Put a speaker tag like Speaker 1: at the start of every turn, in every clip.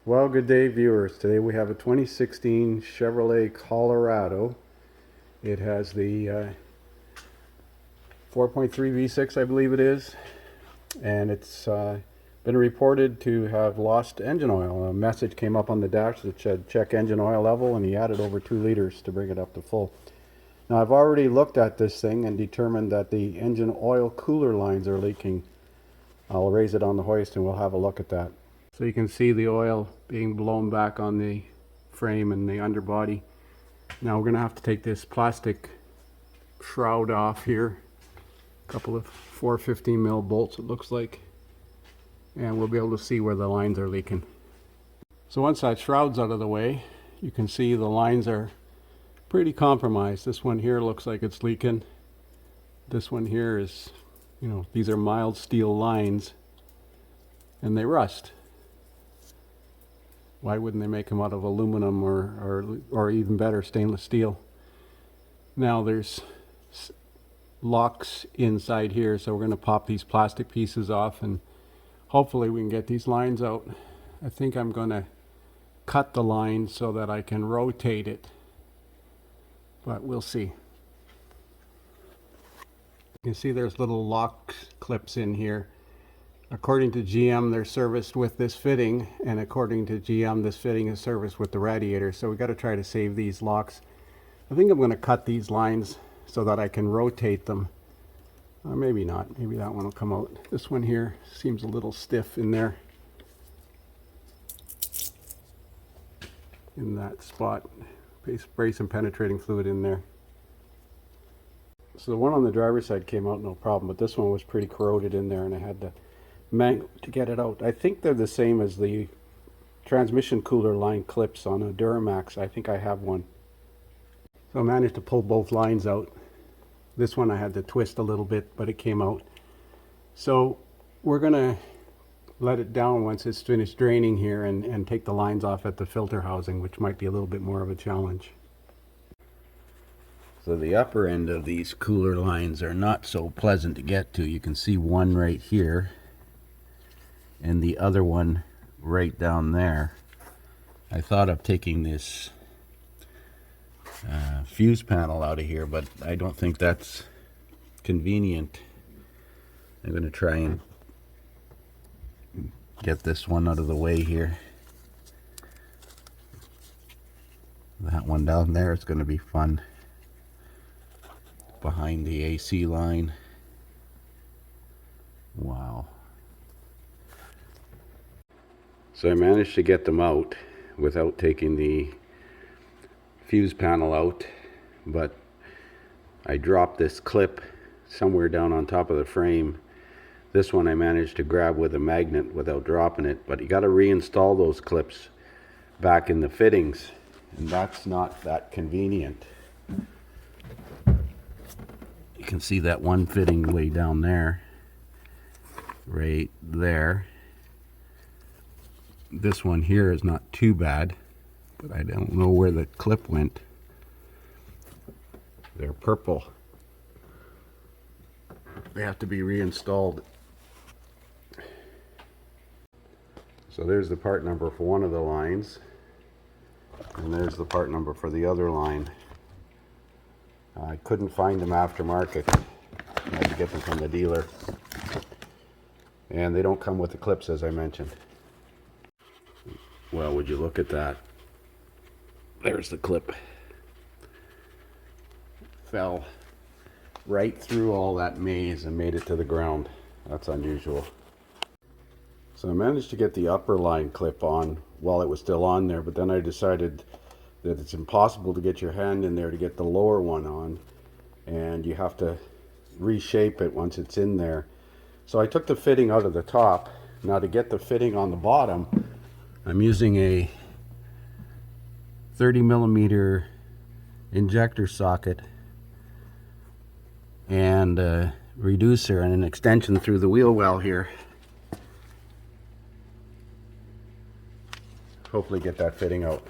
Speaker 1: Well, good day, viewers. Today we have a 2016 Chevrolet Colorado. It has the 4.3 V6, I believe it is, and it's been reported to have lost engine oil. A message came up on the dash that said check engine oil level, and he added over 2 liters to bring it up to full. Now, I've already looked at this thing and determined that the engine oil cooler lines are leaking. I'll raise it on the hoist and we'll have a look at that. So you can see the oil being blown back on the frame and the underbody. Now we're going to have to take this plastic shroud off here. A couple of 415 mil bolts, it looks like. And we'll be able to see where the lines are leaking. So once that shroud's out of the way, you can see the lines are pretty compromised. This one here looks like it's leaking. This one here is, these are mild steel lines and they rust. Why wouldn't they make them out of aluminum or even better, stainless steel? Now there's locks inside here, so we're going to pop these plastic pieces off and hopefully we can get these lines out. I think I'm going to cut the line so that I can rotate it, but we'll see. You can see there's little lock clips in here. According to GM, they're serviced with this fitting, and according to GM, this fitting is serviced with the radiator. So we got to try to save these locks. I think I'm going to cut these lines so that I can rotate them. Or maybe not. Maybe that one will come out. This one here seems a little stiff in there. In that spot. Spray some penetrating fluid in there. So the one on the driver's side came out no problem, but this one was pretty corroded in there and I had to get it out. I think they're the same as the transmission cooler line clips on a Duramax. I think I have one. So I managed to pull both lines out. This one I had to twist a little bit, but it came out. So we're gonna let it down once it's finished draining here and take the lines off at the filter housing, which might be a little bit more of a challenge. So the upper end of these cooler lines are not so pleasant to get to. You can see one right here and the other one right down there. I thought of taking this fuse panel out of here, but I don't think that's convenient. I'm going to try and get this one out of the way here. That one down there is going to be fun. Behind the AC line. Wow. So I managed to get them out without taking the fuse panel out, but I dropped this clip somewhere down on top of the frame. This one I managed to grab with a magnet without dropping it, but you got to reinstall those clips back in the fittings, and that's not that convenient. You can see that one fitting way down there, right there. This one here is not too bad, but I don't know where the clip went. They're purple. They have to be reinstalled. So there's the part number for one of the lines, and there's the part number for the other line. I couldn't find them aftermarket. I had to get them from the dealer. And they don't come with the clips, as I mentioned. Well, would you look at that? There's the clip. Fell right through all that maze and made it to the ground. That's unusual. So I managed to get the upper line clip on while it was still on there, but then I decided that it's impossible to get your hand in there to get the lower one on, and you have to reshape it once it's in there. So I took the fitting out of the top. Now to get the fitting on the bottom, I'm using a 30 millimeter injector socket and a reducer and an extension through the wheel well here. Hopefully get that fitting out.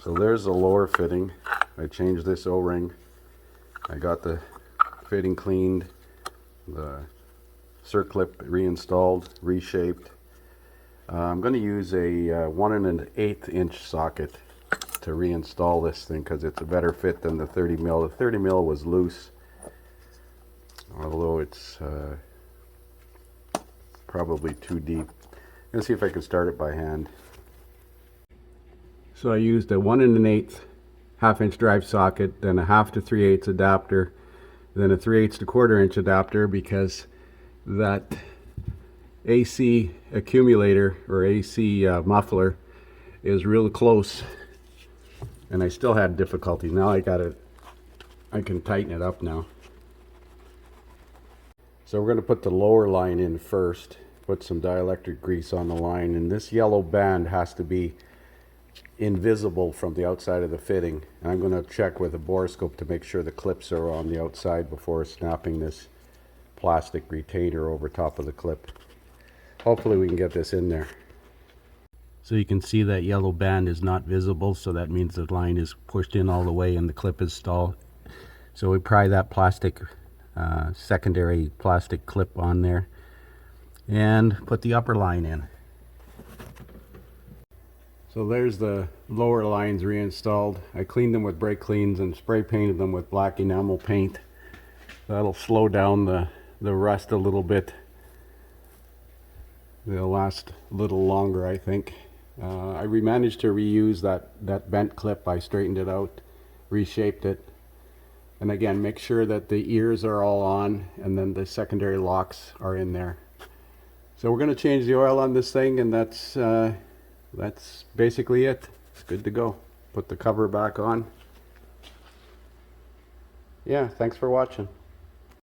Speaker 1: So there's the lower fitting. I changed this O-ring. I got the fitting cleaned, the circlip reinstalled, reshaped. I'm going to use a 1 1/8" socket to reinstall this thing because it's a better fit than the 30 mil. The 30 mil was loose, although it's probably too deep. Let's see if I can start it by hand. So I used a 1 1/8" 1/2" drive socket, then a 1/2 to 3/8 adapter, then a 3/8 to 1/4" adapter, because that AC accumulator or AC muffler is real close, and I still had difficulty. Now I can tighten it up now. So we're going to put the lower line in first, put some dielectric grease on the line, and this yellow band has to be invisible from the outside of the fitting. And I'm going to check with a borescope to make sure the clips are on the outside before snapping this plastic retainer over top of the clip. Hopefully we can get this in there. So you can see that yellow band is not visible, so that means the line is pushed in all the way and the clip is stalled. So we pry that plastic secondary plastic clip on there and put the upper line in. So there's the lower lines reinstalled. I cleaned them with brake cleans and spray painted them with black enamel paint. That'll slow down the rust a little bit. They'll last a little longer, I think. I managed to reuse that bent clip. I straightened it out, reshaped it, and again, make sure that the ears are all on and then the secondary locks are in there. So we're going to change the oil on this thing, and that's basically it. It's good to go. Put the cover back on. Yeah, thanks for watching.